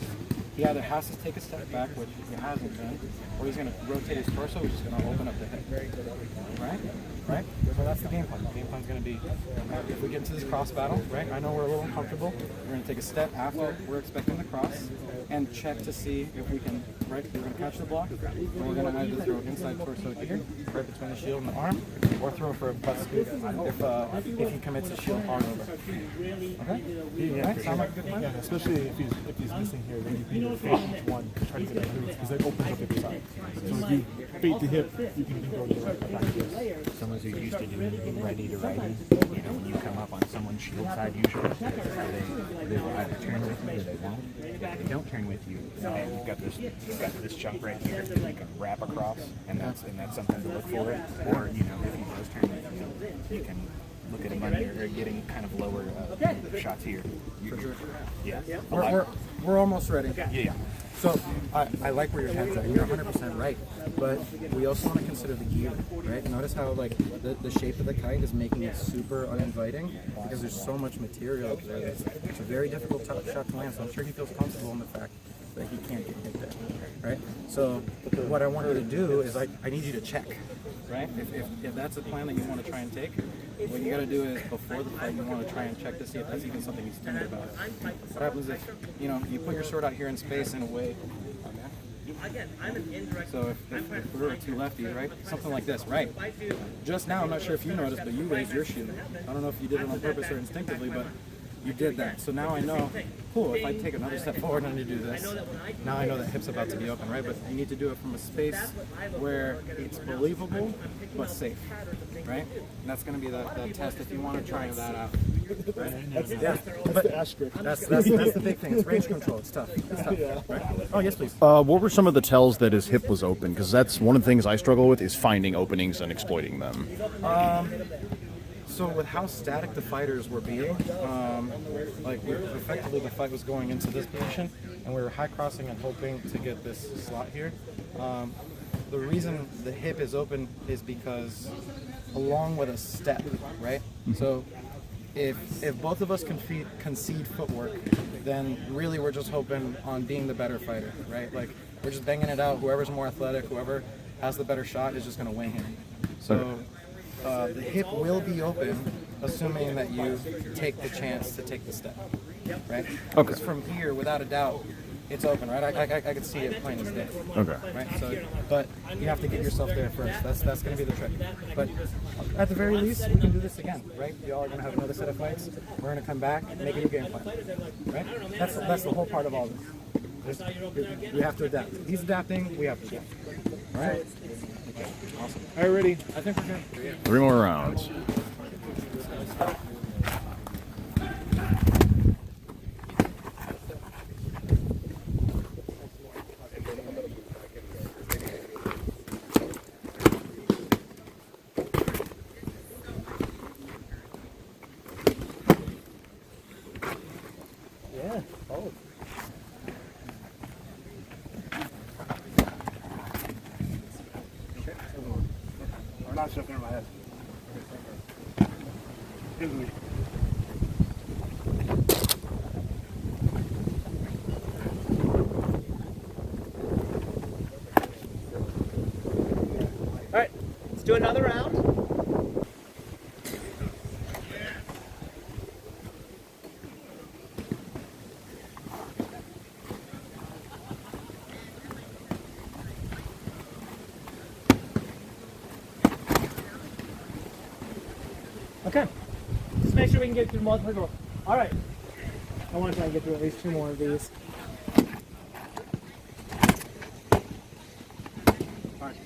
he either has to take a step back, which he hasn't done, or he's going to rotate his torso, which is going to open up the head. Right? So that's the game plan. The game plan's going to be, if we get into this cross battle, right? I know we're a little uncomfortable. We're going to take a step after we're expecting the cross and check to see if we can, right? We're going to catch the block, and we're going to either throw inside torso here, right between the shield and the arm, or throw for a butt scoop if he commits his shield hard over. Okay? Yeah, right? Sound like a good plan? Yeah, especially if he's missing here, then you can either fake each one and try to get a move because it opens up the other side. So if you fake the hip, you can go to the right back to this. Someone who's used to doing righty to righty, when you come up on someone's shield side usually, they will either turn with you or they won't. If they don't turn with you, you've got this chunk right here that you can wrap across, and that's something to look for. Or if he does turn with you, you can look at him or getting kind of lower shots here. For sure. Yeah. We're almost ready. Yeah. So I like where your head's at. You're 100% right, but we also want to consider the gear, right? Notice how like the shape of the kite is making it super uninviting because there's so much material up there. It's a very difficult shot to land. So I'm sure he feels comfortable in the fact that he can't get hit there, right? So what I want you to do is I need you to check, right? If that's a plan that you want to try and take, what you got to do is before the fight you want to try and check to see if that's even something he's timid about. What happens if you put your sword out here in space in a way? So if we're two lefties, right? Something like this, right? Just now, I'm not sure if you noticed, but you raised your shield. I don't know if you did it on purpose or instinctively, but you did that. So now I know, cool, if I take another step forward and I do this, now I know that hip's about to be open, right? But you need to do it from a space where it's believable, but safe, right? And that's going to be that test if you want to try that out. Right? That's the big thing. It's range control. It's tough. Right? Oh, yes, please. What were some of the tells that his hip was open? Because that's one of the things I struggle with is finding openings and exploiting them. So with how static the fighters were being, like effectively the fight was going into this position, and we were high crossing and hoping to get this slot here. The reason the hip is open is because along with a step, right? So if both of us concede footwork, then really we're just hoping on being the better fighter, right? Like we're just banging it out. Whoever's more athletic, whoever has the better shot is just going to wing him. So the hip will be open, assuming that you take the chance to take the step, right? Okay. Because from here, without a doubt, it's open, right? I could see it plain as day. Okay. Right. So, but you have to get yourself there first. That's going to be the trick. But at the very least, we can do this again, right? Y'all are going to have another set of fights. We're going to come back, make a new game plan, right? That's the whole part of all this. We have to adapt. He's adapting. We have to adapt. All right. Awesome. All right, ready? I think we're good. 3 more rounds. Yeah. Oh. Or not shoving in my head. Give me. All right, let's do another round. Okay, just make sure we can get through multiple. All right, I want to try and get through at least 2 more of these. All right.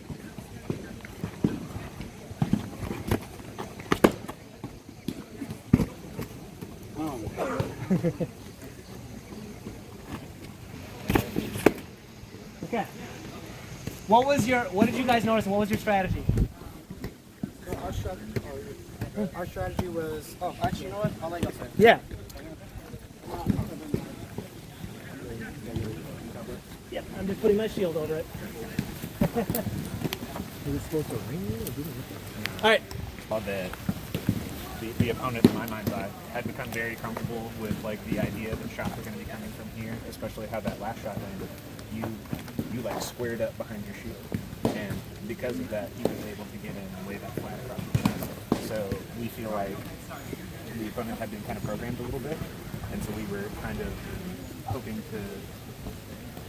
Okay. What did you guys notice? What was your strategy? Our strategy was. Oh, actually, you know what? I'll let you say. Yeah. Yep, I'm just putting my shield over it. All right. The opponent, in my mind's eye, had become very comfortable with like the idea that shots are going to be coming from here, especially how that last shot landed. You like squared up behind your shield, and because of that, he was able to get in and lay that flat across the chest. So we feel like the opponent had been kind of programmed a little bit, and so we were kind of hoping to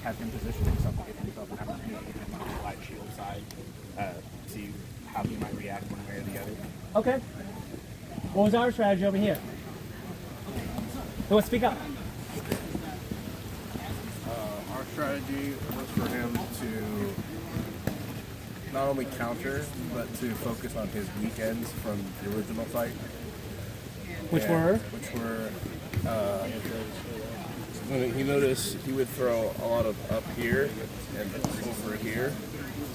have him position himself to get himself an opportunity to hit him on the light shield side, see how he might react one way or the other. Okay. What was our strategy over here? Who wants to speak up? Our strategy was for him to not only counter, but to focus on his weekends from the original fight. Which were? When he noticed he would throw a lot of up here and over here.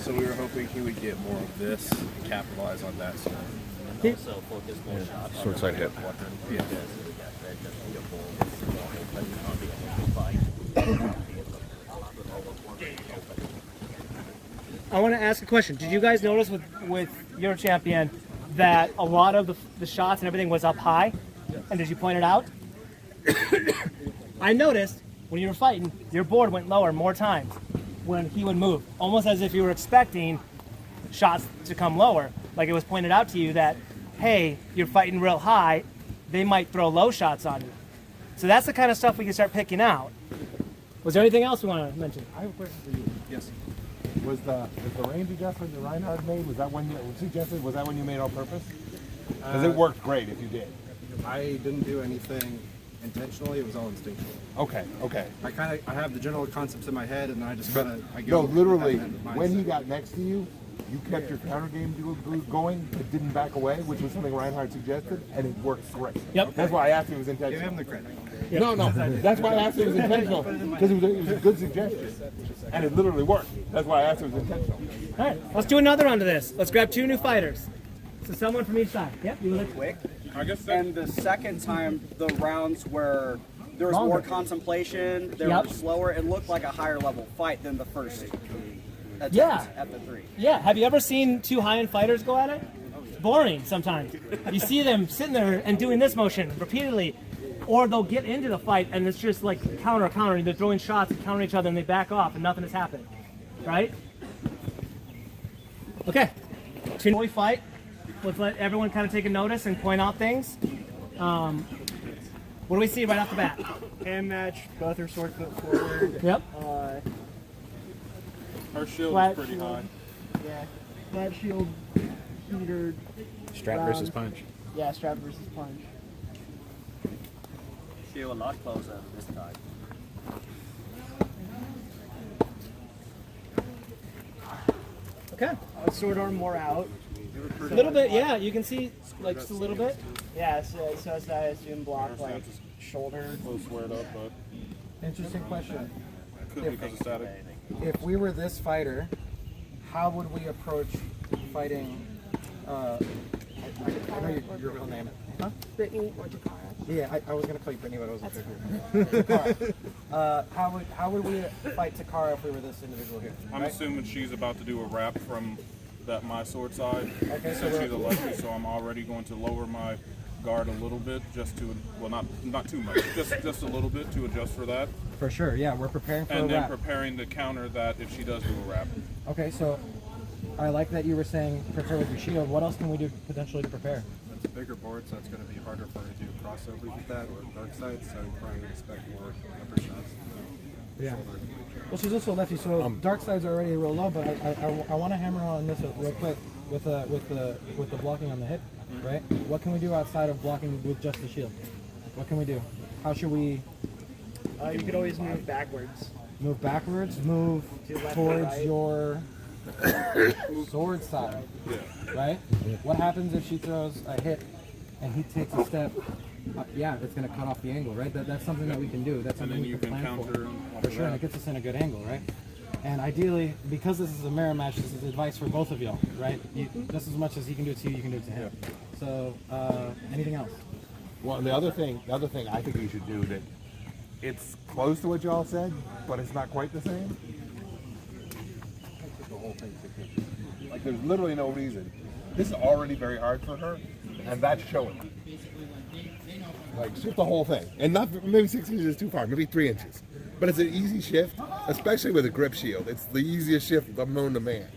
So we were hoping he would get more of this and capitalize on that. So and also focus more shots on Sword the side hip. quadrant. Yeah. Because, they're just beautiful. Depending on the enemy fight. I want to ask a question. Did you guys notice with your champion that a lot of the shots and everything was up high? And did you point it out? I noticed when you were fighting, your board went lower more times when he would move, almost as if you were expecting shots to come lower. Like it was pointed out to you that, hey, you're fighting real high, they might throw low shots on you. So that's the kind of stuff we can start picking out. Was there anything else you want to mention? I have a question for you. Yes. Was the range adjustment that Reinhardt made, was that one you suggested, was that one you made on purpose? Because it worked great if you did. I didn't do anything intentionally. It was all instinctual. Okay, okay. I have the general concepts in my head, and I just But, kind of no, literally, when he got next to you, you kept your counter game going, but didn't back away, which was something Reinhardt suggested, and it worked great. Yep. That's why I asked if it was intentional. Give him the credit. Yep. No, that's why I asked if it was intentional, because it was a good suggestion, and it literally worked. That's why I asked if it was intentional. All right, let's do another round of this. Let's grab 2 new fighters. So someone from each side. Yep, you look quick. I guess And the second time, the rounds where there was more contemplation, they were slower, it looked like a higher level fight than the first attempt at the 3. Yeah, have you ever seen 2 high-end fighters go at it? Boring sometimes. You see them sitting there and doing this motion repeatedly, or they'll get into the fight and it's just like counter, and they're throwing shots and countering each other and they back off and nothing has happened, right? Okay, before we fight, let's let everyone kind of take a notice and point out things. What do we see right off the bat? Hand match, both are sword foot forward. Yep. Her shield Flat is pretty shield. high. Yeah. Flat shield, heater. Strap versus punch. Yeah, strap versus punch. Feel a lot closer this time. Okay. Sword arm more out. A little bit, yeah. You can see like just a little bit. Yeah, so as I assume block like shoulder. A little squared up, but Interesting question. could be because of static. If we were this fighter, how would we approach fighting? I know your real name. Huh? Brittany or Takara. Yeah, I was gonna call you Brittany, but I wasn't sure. Takara. How would we fight Takara if we were this individual here? I'm assuming she's about to do a wrap from my sword side. Okay, so she's a lefty, so I'm already going to lower my guard a little bit, just to, well, not too much, just a little bit to adjust for that. For sure, yeah, we're preparing for and a then wrap. preparing to counter that if she does do a wrap. Okay, so I like that you were saying prepare with your shield. What else can we do potentially to prepare? It's a bigger board, so it's going to be harder for her to do crossovers with that or dark side, so I'm probably going to expect more upper shots. Yeah. Well, she's also lefty, so dark side's already real low. But I want to hammer on this real quick with the blocking on the hip, right? What can we do outside of blocking with just the shield? What can we do? How should we? You could always move backwards. Move backwards. Move To left or towards right. your sword side. Right. What happens if she throws a hit and he takes a step? Yeah, it's going to cut off the angle, right? That's something that we can do. That's something then we you can can plan counter for sure, and it gets us in a good angle, right? And ideally, because this is a mirror match, this is advice for both of y'all, right? Just as much as he can do it to you, you can do it to him. So, anything else? Well, and the other thing I think we should do that it's close to what y'all said, but it's not quite the same. Like there's literally no reason. This is already very hard for her, and that's showing. Like shift the whole thing, and not maybe 6 inches is too far, maybe 3 inches. But it's an easy shift, especially with a grip shield. It's the easiest shift known to man.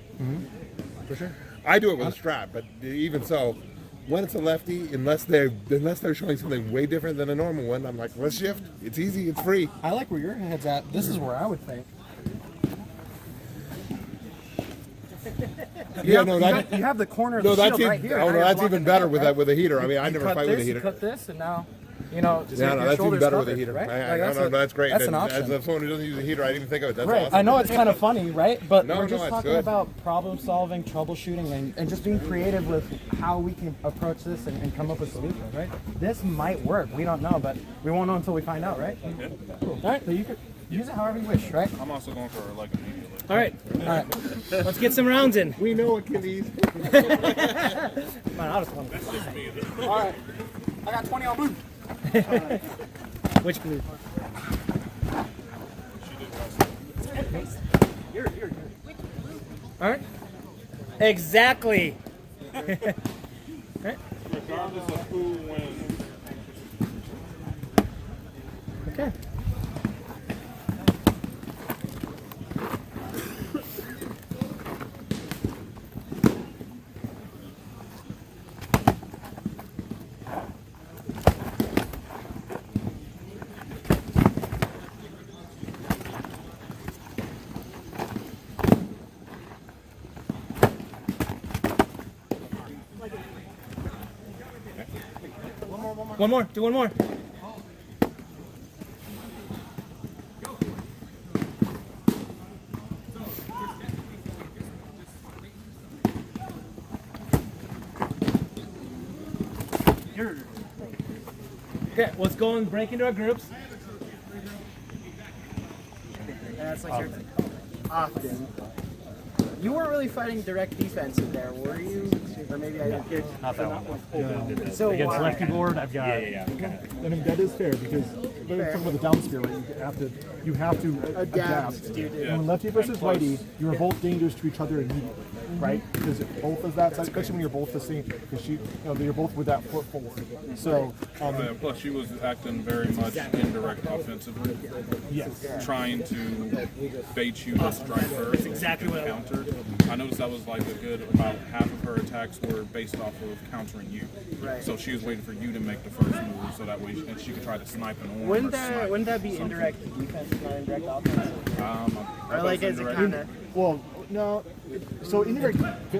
For sure. I do it with a strap, but even so, when it's a lefty, unless they're showing something way different than a normal one, I'm like, let's shift. It's easy, it's free. I like where your head's at. This is where I would think. Yeah, you have the corner of the shield right here. Oh, no, that's even better with that with a heater. I mean, I You never cut fight with a this, heater. You cut this, and now, you know, just No, your that's even shoulders better with a covered, heater. right? That's great. That's an option. As someone who doesn't use a heater, I didn't even think of it. That's Right. awesome. I know it's kind of funny, right? But No, we're no, just it's talking good. about problem solving, troubleshooting, and just being creative with how we can approach this and come up with solutions, right? This might work. We don't know, but we won't know until we find out, right? Yeah. Cool. All right, so you could use it however you wish, right? I'm also going for like immediately. All right. Let's get some rounds in. We know Achilles. Man, I was hungry. All right. I got 20 on blue. Which blue? All right. Exactly. Right. Regardless of who wins. Okay. One more. Do one more. Okay, let's go and break into our groups. That's like your often. You weren't really fighting direct defense in there, were you? Or maybe I didn't get Not that one. So Against why? lefty board, I've got. Yeah. I mean that is fair because when you're talking about the down spear, right, you have to adapt. Dude. And when lefty versus righty, you are both dangerous to each other immediately, right? Because both of that, especially when you're both the same, because you're both with that foot forward. So Plus, she was acting very much indirect offensively. Yes. Trying to bait you to strike first. That's exactly what I countered. I noticed that was like a good about half of her attacks were based off of countering you. Right. So she was waiting for you to make the first move, so that way and she could try to snipe an arm. Wouldn't or that be something. indirect defense, not indirect offense? I Or like thought is it indirect- kind of? well, no. So indirect,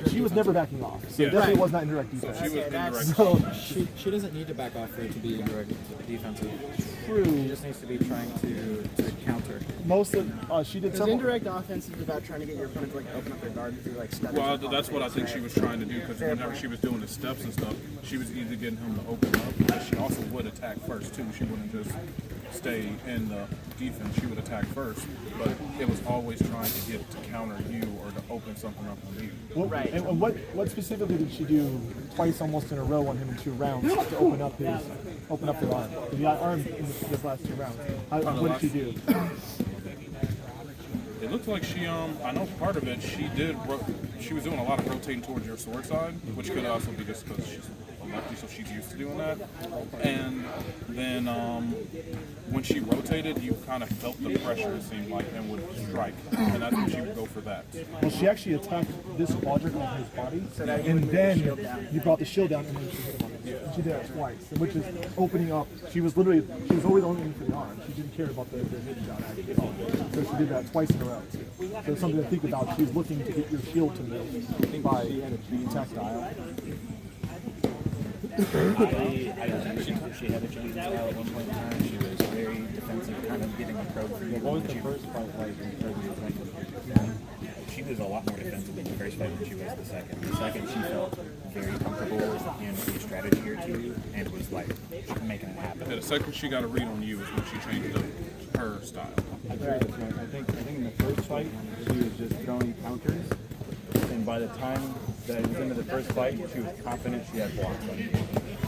she was never backing off. So Yeah. it definitely Right. was not indirect defense. She was Okay, that's- indirect. She doesn't need to back off for it to be indirect defensive. True. She just needs to be trying to counter. Most of she did Because some indirect offense is about trying to get your opponent to like open up their guard through like steps. Well, that's what I think she was trying to do because whenever she was doing the steps and stuff, she was either getting him to open up, but she also would attack first too. She wouldn't just stay in the defense. She would attack first, but it was always trying to get to counter you or to open something up on you. What, Right. And what specifically did she do twice almost in a row on him in 2 rounds to open up the arm? He got armed in this last 2 rounds. What did she do? It looked like she, I know part of it, she was doing a lot of rotating towards your sword side, which could also be just because she's a lefty, so she's used to doing that. And then when she rotated, you kind of felt the pressure, it seemed like, and would strike. And that's when she would go for that. Well, she actually attacked this quadrant of his body, and then you brought the shield down, and then she hit him on it. And she did that twice, which is opening up. She was always only for the arm. She didn't care about the hit shot actually at all. So she did that twice in a row. So it's something to think about. She's looking to get your shield to move by the attack dial. I think she had a change in style at one point in time. She was very defensive, kind of getting a probe for you. What was the first fight like in terms of she was a lot more defensive in the first fight than she was the second. The second, she felt very comfortable in a strategy or two and was like making it happen. Yeah, the second she got a read on you is when she changed up her style. I think in the first fight, she was just throwing counters, and by the time that it was into the first fight, she was confident she had blocks on you.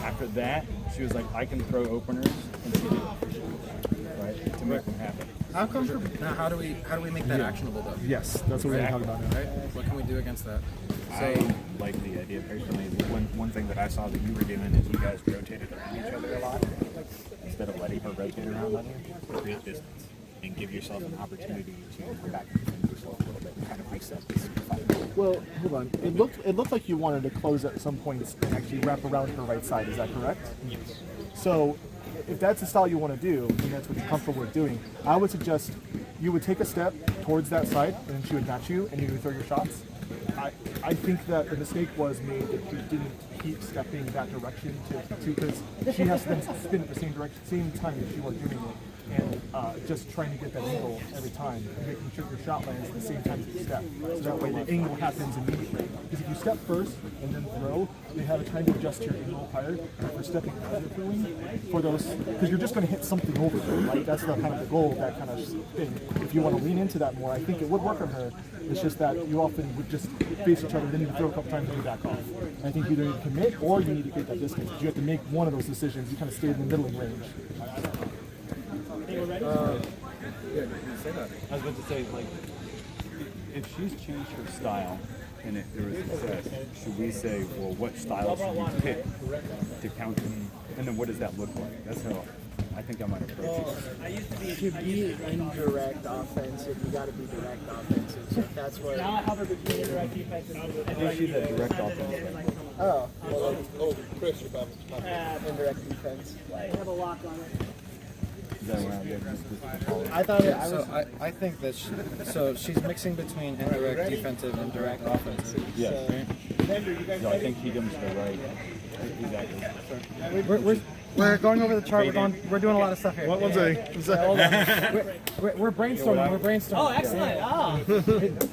After that, she was like, I can throw openers, and she did it, right, to make them happen. How comfortable? Now, how do we make that actionable though? Yes, that's what we're going to talk about now. Right? What can we do against that? I like the idea personally. One thing that I saw that you were doing is you guys rotated around each other a lot instead of letting her rotate around on you. Create distance and give yourself an opportunity to come back and defend yourself a little bit and kind of reset this fight. Well, hold on. It looked like you wanted to close at some points and actually wrap around her right side. Is that correct? Yes. So, if that's the style you want to do, and that's what you're comfortable with doing, I would suggest you would take a step towards that side, and then she would match you, and you would throw your shots. I think that the mistake was made that she didn't keep stepping that direction to because she has to then spin at the same direction, same time that you are doing it. and just trying to get that angle every time, and making sure your shot lands at the same time as you step. So that way the angle happens immediately. Because if you step first and then throw, you have a time to adjust your angle higher. If you're stepping and throwing for those, because you're just going to hit something over there, right? That's the kind of the goal of that kind of thing. If you want to lean into that more, I think it would work on her. It's just that you often would just face each other, then you throw a couple times and you back off. And I think either you commit or you need to create that distance. You have to make one of those decisions. You kind of stay in the middling range. Yeah, you say that. I was about to say, like, if she's changed her style and if there is success, should we say, well, what style should we pick to counter? And then what does that look like? That's how I think I might approach it. To be indirect offensive, you got to be direct offensive. So if that's what. Now I hover between indirect defensive and Is she the direct offense? Oh, well, Chris, you're about indirect defense. I have a lock on it. Is that around? Yeah, I thought it. So I think that so she's mixing between indirect defensive and direct offensive. Yes. So I think he gives the right. Exactly. We're going over the chart. We're doing a lot of stuff here. One second. We're brainstorming. We're brainstorming. Oh, excellent. Oh.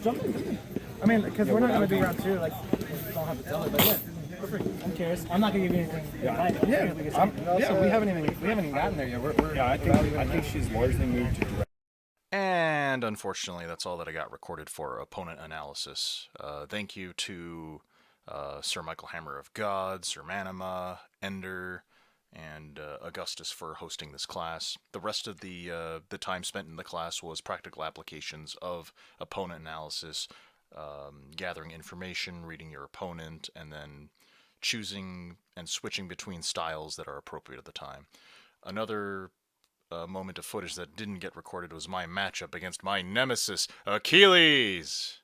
Jump in. I mean, because we're not going to do round two. Like, we don't have to tell her, but yeah. I'm curious. I'm not gonna give you anything. Yeah, we haven't even gotten there yet. I think she's largely moved to direct. And unfortunately, that's all that I got recorded for opponent analysis. Thank you to Sir Michael Hammer of God, Sir Manama, Ender, and Augustus for hosting this class. The rest of the time spent in the class was practical applications of opponent analysis, gathering information, reading your opponent, and then choosing and switching between styles that are appropriate at the time. Another moment of footage that didn't get recorded was my matchup against my nemesis, Achilles!